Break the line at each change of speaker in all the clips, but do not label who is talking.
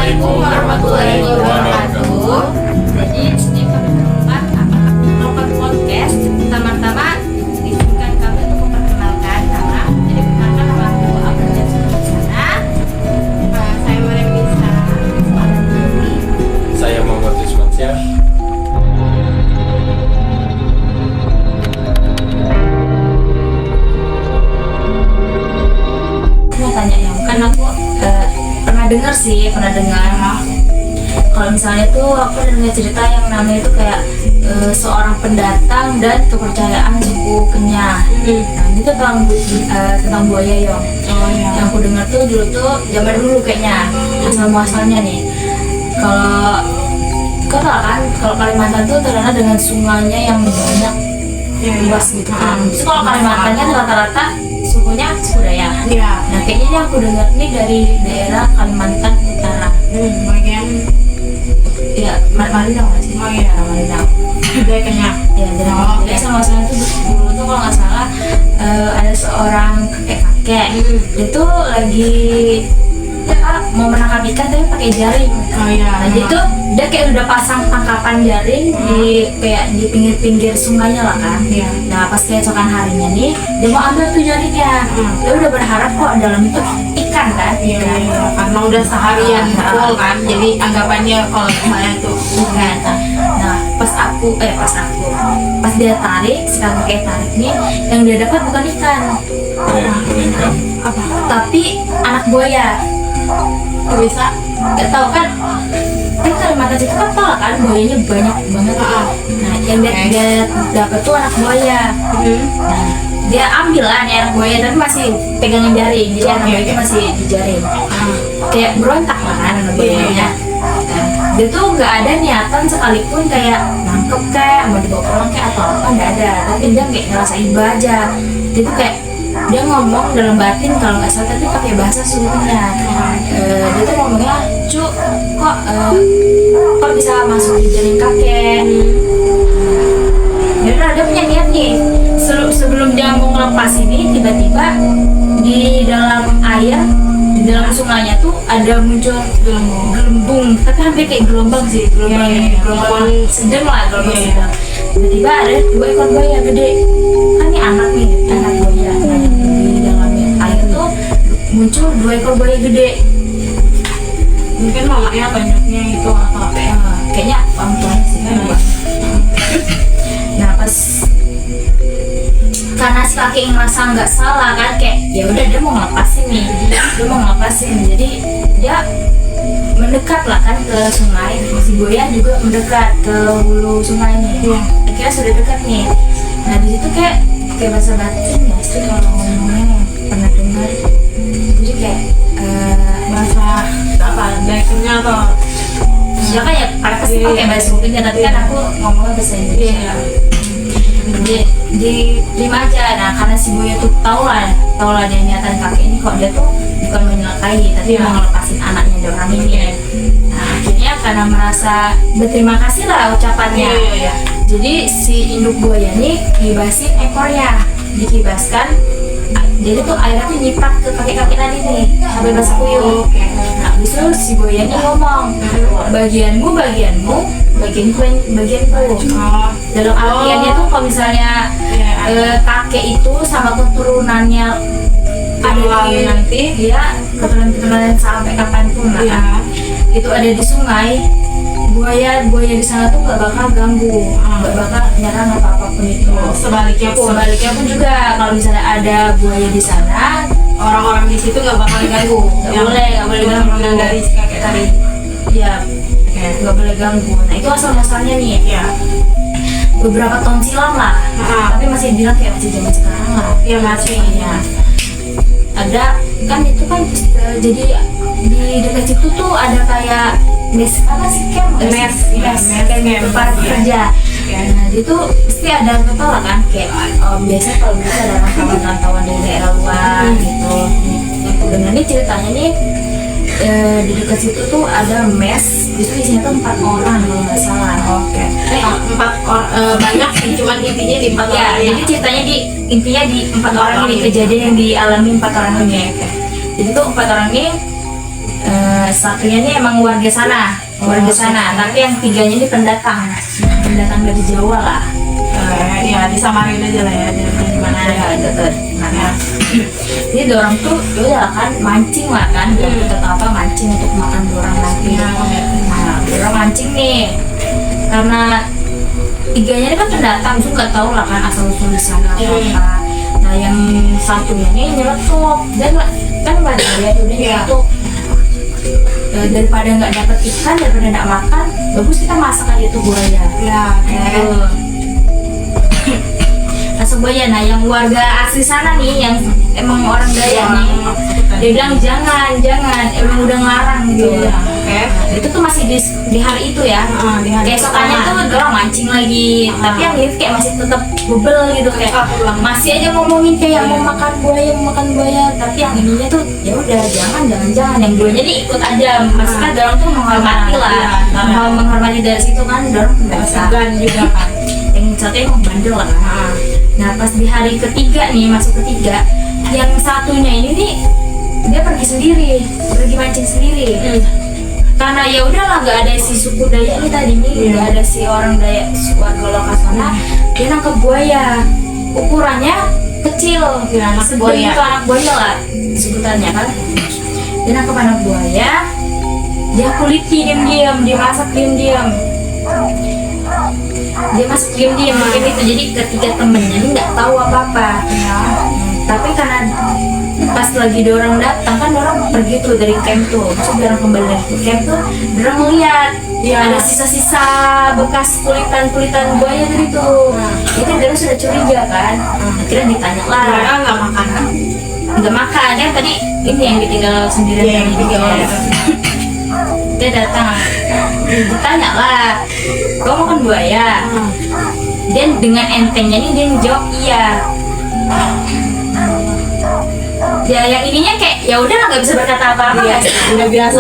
Assalamualaikum warahmatullahi wabarakatuh. Jadi di sini kami berempat akan melakukan podcast. Pertama-tama izinkan kami untuk memperkenalkan nama. Jadi perkenalkan nama aku Abdul dan di sana. Saya Maria Bisa.
Saya Muhammad Ismansyah.
Mau tanya ya, kan aku pernah dengar kalau misalnya tuh aku dengar cerita yang namanya itu kayak seorang pendatang dan kepercayaan suku Kenya. Nah, itu tentang buaya yo. Yang aku dengar tuh dulu tuh zaman dulu kayaknya asal muasalnya nih. Kalau kau tahu kan kalau Kalimantan tuh terkenal dengan sungainya yang banyak luas gitu kan. Terus kalau Kalimantannya rata-rata sukunya suku Dayak. Nah kayaknya ini aku dengar nih dari daerah Kalimantan Utara.
Bagian
Ya, Malinau nggak sih? Malinau.
dari Kenya.
Ya, jadi sama saya tuh dulu tuh kalau nggak salah ada seorang kakek itu lagi mau menangkap ikan tapi pakai jaring. Nah, jadi tuh dia kayak udah pasang tangkapan jaring di kayak di pinggir-pinggir sungainya lah kan. Nah, pas keesokan harinya nih dia mau ambil tuh jaringnya. Dia udah berharap kok dalam itu ikan kan?
Karena udah seharian full kan, jadi anggapannya kalau saya tuh
Bukan. Nah, pas dia tarik, si kakek tarik nih, yang dia dapat bukan ikan,
Melainkan
tapi anak buaya.
kok bisa?
Gak tahu kan? Kan Kalimantan itu kan tau lah kan, buayanya banyak banget. Nah, yang dia dapat tuh anak buaya. Nah, dia ambil lah nih anak buaya, tapi masih pegangin jaring, jadi anak buaya itu masih di jaring. Kayak berontak lah kan anak buayanya. Dia tuh nggak ada niatan sekalipun kayak nangkep kayak mau dibawa pulang kayak atau apa, nggak ada. Tapi dia kayak ngerasa iba aja. Dia tuh kayak dia ngomong dalam batin kalau nggak salah tapi pakai bahasa Sundanya. Dia tuh ngomongnya, "Cuk, kok bisa masuk di jaring kakek?" Ya udah, dia punya niat nih. Sebelum dia mau ngelepas ini, tiba-tiba di dalam air, di dalam sungainya tuh ada muncul gelembung, tapi hampir kayak gelombang sih, gelombang sedang lah, gelombang sedang. Tiba-tiba ada 2 ekor buaya gede, kan ini anak buaya. Nah, di dalam air tuh muncul 2 ekor buaya gede.
Mungkin mamanya banyaknya itu atau apa ya?
Kayaknya orang tuanya sih kan. Nah pas karena si kakek ngerasa nggak salah kan, kayak ya udah dia mau ngelepasin, jadi dia mendekat lah kan ke sungai. Si buaya juga mendekat ke hulu sungai nih. Akhirnya sudah dekat nih. Nah di situ kayak bahasa batin ya sih kalau ngomongnya, pernah dengar. Jadi kayak
Bahasa apa? Baiknya atau?
ya kan ya pasti pakai bahasa mungkinnya, tapi kan aku ngomongnya bahasa Indonesia. Diterima aja. Nah karena si buaya tuh tahu lah dia niatan kakek ini kok dia tuh bukan menyelakai tapi mau ngelepasin anaknya dari orang ini. Nah akhirnya karena merasa berterima kasih lah ucapannya. Jadi si induk buaya ini ngibasin ekornya, dikibaskan. Jadi tuh airnya tuh nyiprat ke kakek-kakek tadi nih sampai basah kuyup. Nah habis itu si buaya ini ngomong, bagianku, dalam artiannya tuh kalau misalnya kakek itu sama keturunannya ada di nanti, dia keturunan sampai kapanpun lah, itu ada di sungai, buaya di sana tuh nggak bakal ganggu, nggak bakal nyerang apapun itu.
Sebaliknya
pun juga kalau misalnya ada buaya di sana,
orang-orang di situ nggak bakal diganggu.
nggak boleh ganggu.
Dari si kakek tadi.
Ya, nggak boleh ganggu. Nah itu asal-muasalnya nih. Beberapa tahun silam lah, tapi masih bilang kayak masih zaman sekarang lah.
Ya masih.
Ya. Ada kan itu kan jadi di dekat situ tuh ada kayak mes tempat kerja. Nah itu pasti ada apa lah kan kayak biasanya kalau bisa ada rantauan dari daerah luar gitu. Dengan ini ceritanya nih di dekat situ tuh ada mes, itu isinya tuh 4 orang kalau nggak salah.
Banyak sih, cuman intinya di 4 orang.
Jadi ceritanya intinya di 4 orang ini, kejadian yang dialami 4 orang ini. Jadi tuh 4 orang ini satunya ini emang warga sana, tapi yang tiganya ini pendatang dari Jawa lah.
Ya disamarin aja lah ya, di mana
Ya, deket.
Nah, ya.
Jadi dorong tuh udah kan mancing lah kan, deket apa mancing untuk makan dorong nanti. Nah, dorong mancing nih, karena tiganya ini kan pendatang, itu nggak tahu lah kan asal usul di sana apa. Nah, yang satunya ini nyeletuk dan kan pada dia tuh dia nyeletuk. Daripada nggak dapet ikan, daripada nggak makan, bagus kita masak aja tuh buaya.
Ya,
Gitu. Masuk buaya. Nah, yang warga asli sana nih, yang emang orang Dayak nih, dia bilang jangan, emang udah ngelarang gitu.
Oke.
Itu tuh masih di hari itu ya.
Di hari
Keesokannya tuh dorong mancing lagi, tapi yang lift kayak masih tetap bebel gitu, kayak masih aja ngomongin kayak mau makan buaya, tapi yang ininya tuh ya udah jangan, yang duanya nih ikut aja. Masih kan dorong tuh menghormati lah, menghormati dari situ kan dorong biasa.
Segan juga kan.
Yang satunya emang bandel lah. Nah, pas di hari ketiga nih, masuk ketiga, yang satunya ini nih dia pergi mancing sendiri. Karena ya udahlah, nggak ada si suku Dayak ini tadi nih, nggak ada si orang Dayak warga lokal sana, dia nangkep buaya. Ukurannya kecil,
anak
sebelum
buaya.
itu anak buaya lah sebutannya kan. Dia nangkep anak buaya, dia kuliti diam-diam, dimasak diam-diam. Dia masuk diam-diam makan itu, jadi ketika temennya ini nggak tahu apa-apa. Tapi karena pas lagi dorong datang kan, dorong pergi tuh dari camp tuh, terus dorong kembali dari camp tuh, dorong ngeliat ada sisa-sisa bekas kulitan buaya tadi tuh. Itu dorong sudah curiga kan, akhirnya ditanya lah.
Mereka nggak makan
Kan tadi ini yang ditinggal sendirian
Yang
tadi.
ditinggal
Ya.
orang.
Dia datang, ditanya lah, kau makan buaya? Dan dengan entengnya nih dia menjawab iya. Ya yang ininya kayak ya udah nggak bisa berkata apa-apa.
Iya, udah biasa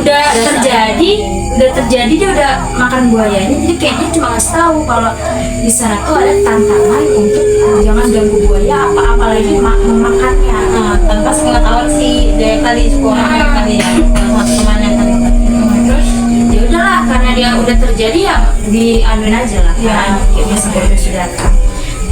udah terjadi dia udah makan buayanya, jadi kayaknya cuma ngasih tahu kalau di sana tuh ada tantangan untuk jangan ganggu buaya apalagi memakannya.
Tanpa pengetahuan si dia tadi sekolah tadi ya, temannya tadi.
Terus ya udahlah, karena dia udah terjadi ya dianuin aja lah kan, kayaknya sudah kan.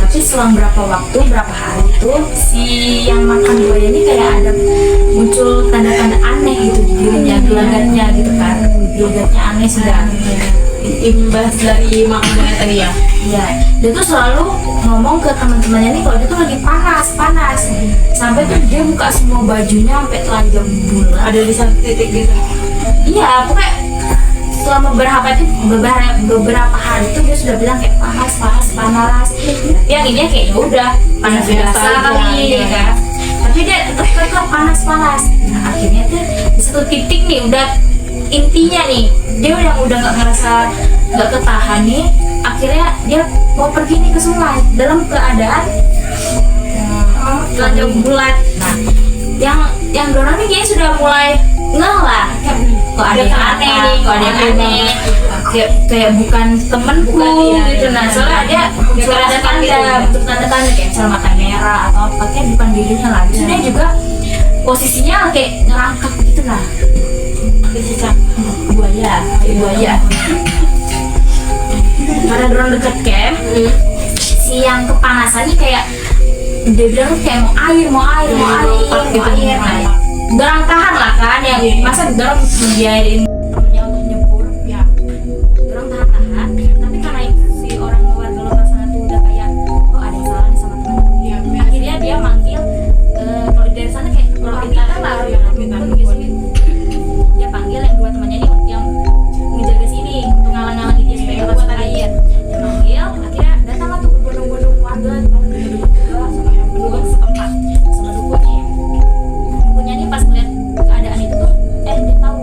Tapi selang berapa hari itu si yang makan buaya ini kayak ada muncul tanda-tanda aneh gitu di dirinya, gelagatnya gitu kan, gelagatnya aneh sudah.
Imbas dari makan buaya tadi ya.
Iya, dia tuh selalu ngomong ke teman-temannya nih kalau dia tuh lagi panas, sampai tuh dia buka semua bajunya sampai telanjang bulat.
Ada di satu titik gitu.
Iya, pokoknya selama beberapa hari itu dia sudah bilang kayak panas. Yang ini kayak ya udah panas biasa kali
ya.
kan. Tapi dia tetap panas. Nah, akhirnya tuh di satu titik nih udah intinya nih dia udah nggak ngerasa nggak ketahan nih. Akhirnya dia mau pergi nih ke sungai dalam keadaan telanjang bulat. Nah, yang dorong nih kayaknya sudah mulai ngeh lah, kok ada yang aneh nih, kayak bukan temenku gitu. Nah, soalnya ada tanda-tanda kayak misal mata merah atau apa, kayak bukan dirinya lagi. Terus dia juga posisinya kayak ngerangkak gitu lah, buaya. Karena dorong deket camp, si yang kepanasannya kayak dia bilang kayak mau air. Nah, dorong tahan lah kan, yang masa dorong membiayain temennya untuk nyebur, ya dorong tahan. Tapi karena si orang warga lokal sana tuh udah kayak ada yang salah nih sama temen, akhirnya dia manggil kalau dari sana kayak lapitan lah, dia panggil yang dua temannya ini yang ngejaga sini untuk ngalang-ngalangin dia supaya nggak masuk air. Dia manggil, akhirnya datanglah tuh berbondong-bondong warga sama yang penduduk setempat, sama dukunya. Dukunya nih pas ngeliat keadaan itu tuh dia tahu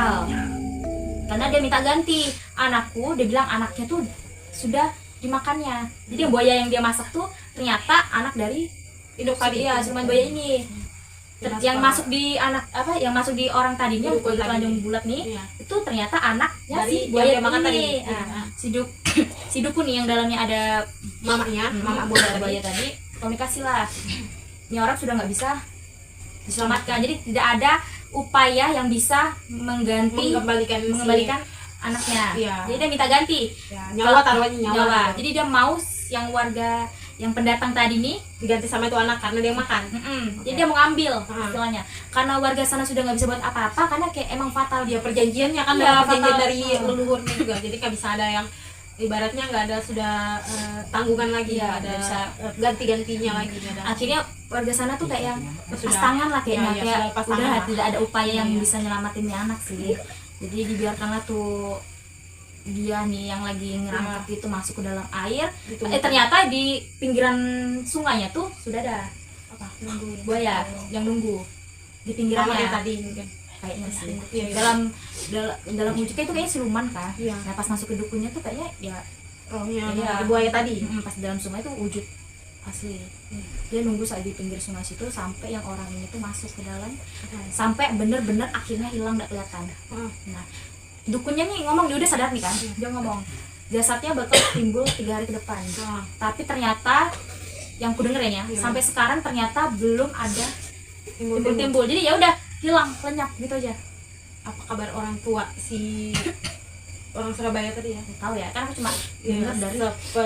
fatal. Karena dia minta ganti. Anakku, dia bilang anaknya tuh sudah dimakannya. Jadi yang buaya yang dia masak tuh ternyata anak dari
Induk tadi.
iya, siluman buaya ini. Yang masuk di anak apa? Yang masuk di orang tadinya
Hidup
kulit
tadi.
telanjang bulat nih.
Iya.
Itu ternyata anaknya
Dari
si
yang
buaya
dia makan
ini.
tadi.
Nah, si dukun nih yang dalamnya ada
Mamanya, mama
ada
buaya
buaya tadi. Komunikasi lah. Ini orang sudah nggak bisa diselamatkan. Jadi tidak ada upaya yang bisa mengembalikan anaknya.
Iya.
Jadi dia minta ganti
Ya, nyawa taruhannya nyawa.
Jadi dia mau yang warga yang pendatang tadi nih,
Diganti sama itu anak karena dia makan.
jadi dia mau ngambil
Ah.
istilahnya. Karena warga sana sudah nggak bisa buat apa-apa karena kayak emang fatal
Dia perjanjiannya kan
Iya,
dapat perjanjian
fatal.
dari leluhurnya juga. Jadi nggak bisa ada yang ibaratnya nggak ada sudah tanggungan lagi,
Iya,
nggak ada
nggak bisa.
ganti-gantinya lagi, nggak ada.
Akhirnya warga sana tuh kayak yang lepas
Sudah.
tangan lah kayaknya,
Iya,
kayak
sudah lepas
udah
tangan lah.
tidak ada upaya yang
Iya.
bisa nyelamatin nih anak sih. Jadi dibiarkanlah tuh dia nih yang lagi ngerangkap itu masuk ke dalam air.
Gitu.
Ternyata di pinggiran sungainya tuh sudah ada apa? Buaya yang nunggu di
Sama
pinggirannya.
yang tadi mungkin.
Kayaknya sih.
Iya, iya.
Dalam wujudnya itu kayaknya siluman kan.
Iya.
Nah pas masuk ke dukunnya tuh kayaknya ya
Rohnya
Iya.
buaya tadi.
pas di dalam sungai itu wujud asli. Dia nunggu saat di pinggir sungai situ sampai yang orang ini tuh masuk ke dalam, sampai bener-bener akhirnya hilang nggak kelihatan.
Ah.
Nah dukunnya nih ngomong, dia udah sadar nih kan, dia ngomong jasadnya bakal timbul 3 hari ke depan.
Ah.
Tapi ternyata yang ku denger ya,
Iya.
sampai sekarang ternyata belum ada
Timbul-timbul.
timbul-timbul. Jadi ya udah hilang, lenyap gitu aja.
Apa kabar orang tua si orang Surabaya tadi ya?
Nggak tahu ya, kan aku cuma
Iya,
denger dari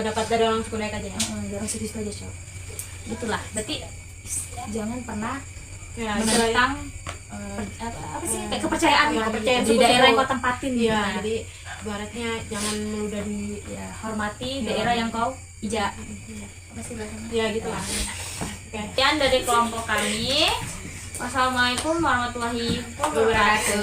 dapat dari orang suku Dayak aja ya.
dari situ aja Cok. Itulah, berarti jangan pernah
Ya,
menentang apa sih kayak kepercayaan
ya,
lah
kepercayaan
di
suku-suku.
daerah yang kau tempatin.
Iya,
Nah,
jadi ibaratnya jangan meludah di
ya hormati
Ya.
daerah yang kau ijak. Apa sih bahasanya?
ya gitu lah. Oke.
Sekian dari kelompok kami. Wassalamualaikum warahmatullahi wabarakatuh.